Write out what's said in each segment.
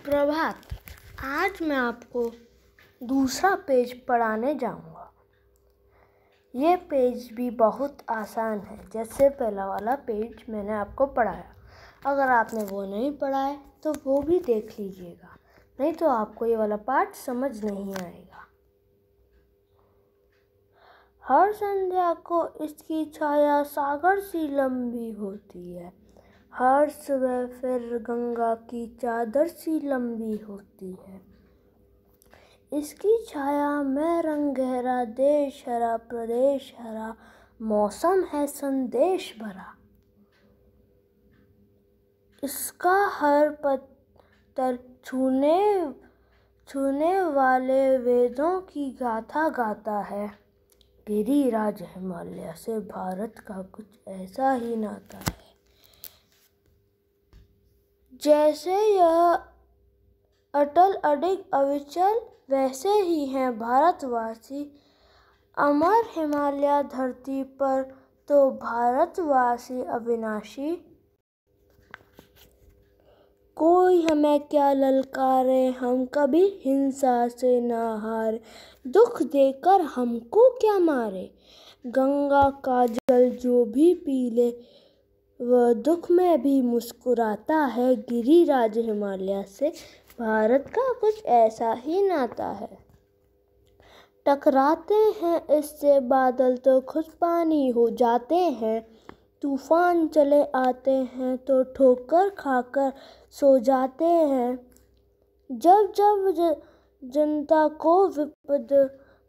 सुप्रभात। आज मैं आपको दूसरा पेज पढ़ाने जाऊंगा। ये पेज भी बहुत आसान है, जैसे पहला वाला पेज मैंने आपको पढ़ाया। अगर आपने वो नहीं पढ़ा है तो वो भी देख लीजिएगा, नहीं तो आपको ये वाला पाठ समझ नहीं आएगा। हर संध्या को इसकी छाया सागर सी लंबी होती है, हर सुबह फिर गंगा की चादर सी लंबी होती है। इसकी छाया में रंग गहरा, देश हरा प्रदेश हरा, मौसम है संदेश भरा। इसका हर पत्थर छूने वाले वेदों की गाथा गाता है। गिरिराज हिमालय से भारत का कुछ ऐसा ही नाता है। जैसे यह अटल अडिग अविचल, वैसे ही हैं भारतवासी अमर। हिमालय धरती पर तो भारतवासी अविनाशी। कोई हमें क्या ललकारे, हम कभी हिंसा से ना हारे। दुख देकर हमको क्या मारे, गंगा का जल जो भी पी ले, वह दुख में भी मुस्कुराता है। गिरिराज हिमालय से भारत का कुछ ऐसा ही नाता है। टकराते हैं इससे बादल तो खुद पानी हो जाते हैं, तूफान चले आते हैं तो ठोकर खाकर सो जाते हैं। जब जब जनता को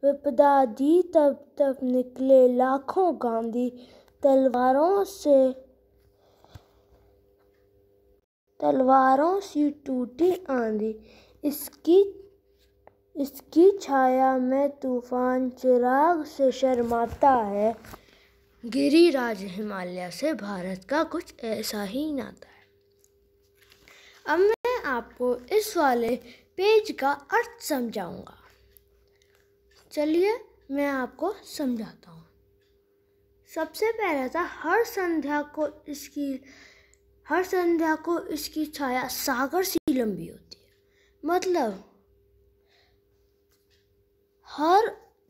विपदा दी, तब तब निकले लाखों गांधी। तलवारों सी टूटी आंधी, इसकी छाया में तूफान चिराग से शर्माता है। गिरिराज हिमालय से भारत का कुछ ऐसा ही नाता है। अब मैं आपको इस वाले पेज का अर्थ समझाऊंगा। चलिए मैं आपको समझाता हूँ। सबसे पहले था हर संध्या को इसकी छाया सागर सी लंबी होती है। मतलब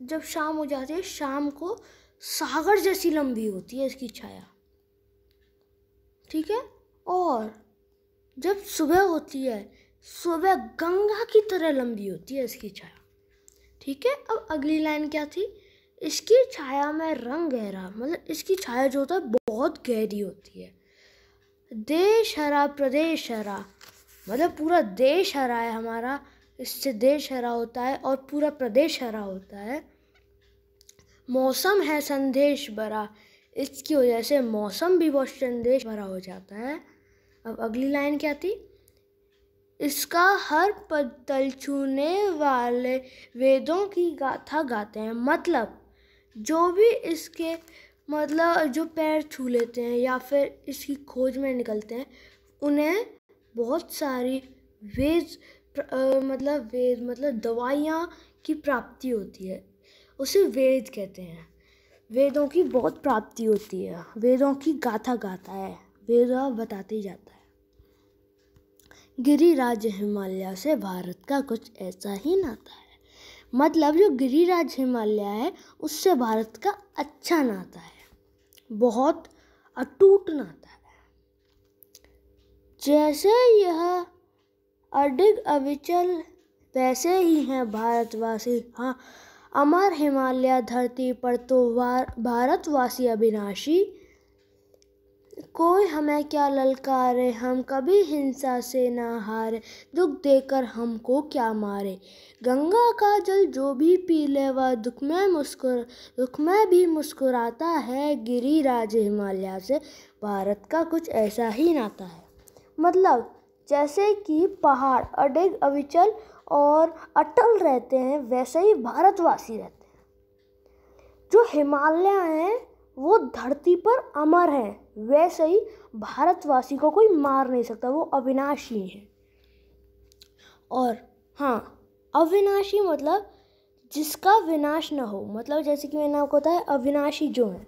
जब शाम हो जाती है, शाम को सागर जैसी लंबी होती है इसकी छाया, ठीक है। और जब सुबह होती है, सुबह गंगा की तरह लंबी होती है इसकी छाया, ठीक है। अब अगली लाइन क्या थी? इसकी छाया में रंग गहरा, मतलब इसकी छाया जो होता है बहुत गहरी होती है। देश हरा प्रदेश हरा, मतलब पूरा देश हरा है हमारा, इससे देश हरा होता है और पूरा प्रदेश हरा होता है। मौसम है संदेश भरा, इसकी वजह से मौसम भी बहुत संदेश भरा हो जाता है। अब अगली लाइन क्या थी? इसका हर पत्तल छूने वाले वेदों की गाथा गाते हैं। मतलब जो भी इसके जो पैर छू लेते हैं या फिर इसकी खोज में निकलते हैं, उन्हें बहुत सारी वेद दवाइयाँ की प्राप्ति होती है। उसे वेद कहते हैं। वेदों की बहुत प्राप्ति होती है, वेदों की गाथा गाता है, वेद बताते जाता है। गिरिराज हिमालय से भारत का कुछ ऐसा ही नाता है। मतलब जो गिरिराज हिमालय है उससे भारत का अच्छा नाता है, बहुत अटूट नाता है। जैसे यह अडिग अविचल, वैसे ही हैं भारतवासी हाँ अमर। हिमालय धरती पर तो भारतवासी अविनाशी। कोई हमें क्या ललकारे, हम कभी हिंसा से ना हारे। दुख देकर हमको क्या मारे, गंगा का जल जो भी पी ले, वह दुख में भी मुस्कुराता है। गिरिराज हिमालय से भारत का कुछ ऐसा ही नाता है। मतलब जैसे कि पहाड़ अडिग अविचल और अटल रहते हैं, वैसे ही भारतवासी रहते हैं। जो हिमालय हैं वो धरती पर अमर हैं, वैसे ही भारतवासी को कोई मार नहीं सकता, वो अविनाशी हैं। और हाँ, अविनाशी मतलब जिसका विनाश न हो, मतलब जैसे कि मैंने आपको बताया अविनाशी जो है,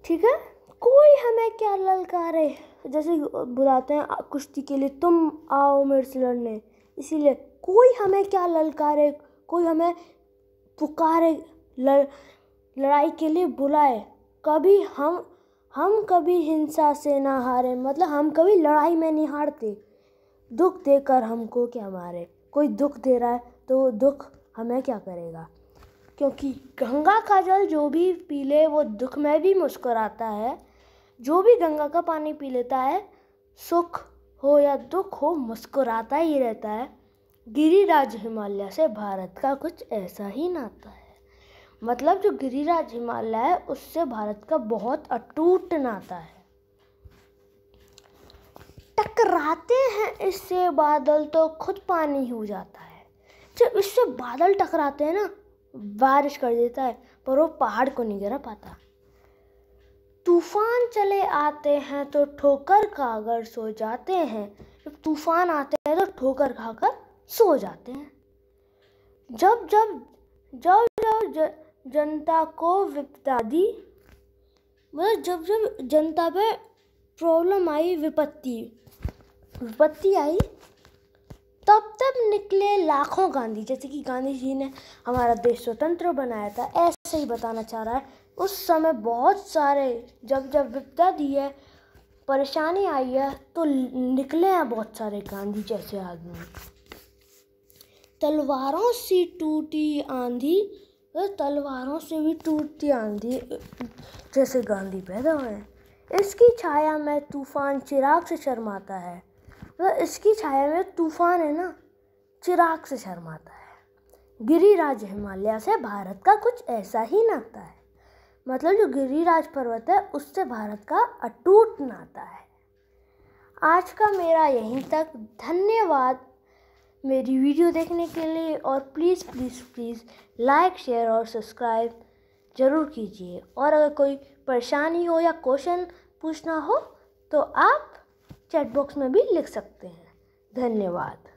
ठीक है। कोई हमें क्या ललकारे, जैसे बुलाते हैं कुश्ती के लिए, तुम आओ मेरे से लड़ने, इसीलिए कोई हमें क्या ललकारे, कोई हमें पुकारे, लड़ाई के लिए बुलाए, कभी हम कभी हिंसा से ना हारे, मतलब हम कभी लड़ाई में नहीं हारते। दुख देकर हमको क्या मारे, कोई दुख दे रहा है तो दुख हमें क्या करेगा, क्योंकि गंगा का जल जो भी पी ले वो दुख में भी मुस्कुराता है। जो भी गंगा का पानी पी लेता है, सुख हो या दुख हो, मुस्कुराता ही रहता है। गिरिराज हिमालय से भारत का कुछ ऐसा ही नाता है। मतलब जो गिरिराज हिमालय है उससे भारत का बहुत अटूट नाता है। टकराते हैं इससे बादल तो खुद पानी हो जाता है। जब इससे बादल टकराते हैं ना, बारिश कर देता है, पर वो पहाड़ को नहीं गिरा पाता। तूफान चले आते हैं तो ठोकर खाकर सो जाते हैं। जब तूफान आते हैं तो ठोकर खाकर सो जाते हैं। जब जब जब जब जनता को विपदा दी, मतलब जब जब जनता पे प्रॉब्लम आई, विपत्ति आई, तब तब निकले लाखों गांधी। जैसे कि गांधी जी ने हमारा देश स्वतंत्र बनाया था, ऐसे ही बताना चाह रहा है। उस समय बहुत सारे जब जब विपदा दी है, परेशानी आई है, तो निकले हैं बहुत सारे गांधी जैसे आदमी। तलवारों से टूटी आंधी, तलवारों से भी टूटती आंधी जैसे गांधी पैदा हुए हैं। इसकी छाया में तूफान चिराग से शर्माता है। मतलब इसकी छाया में तूफान है ना, चिराग से शर्माता है। गिरिराज हिमालय से भारत का कुछ ऐसा ही नाता है। मतलब जो गिरिराज पर्वत है उससे भारत का अटूट नाता है। आज का मेरा यहीं तक। धन्यवाद मेरी वीडियो देखने के लिए, और please please please like, share और सब्सक्राइब ज़रूर कीजिए। और अगर कोई परेशानी हो या क्वेश्चन पूछना हो तो आप चैट बॉक्स में भी लिख सकते हैं। धन्यवाद।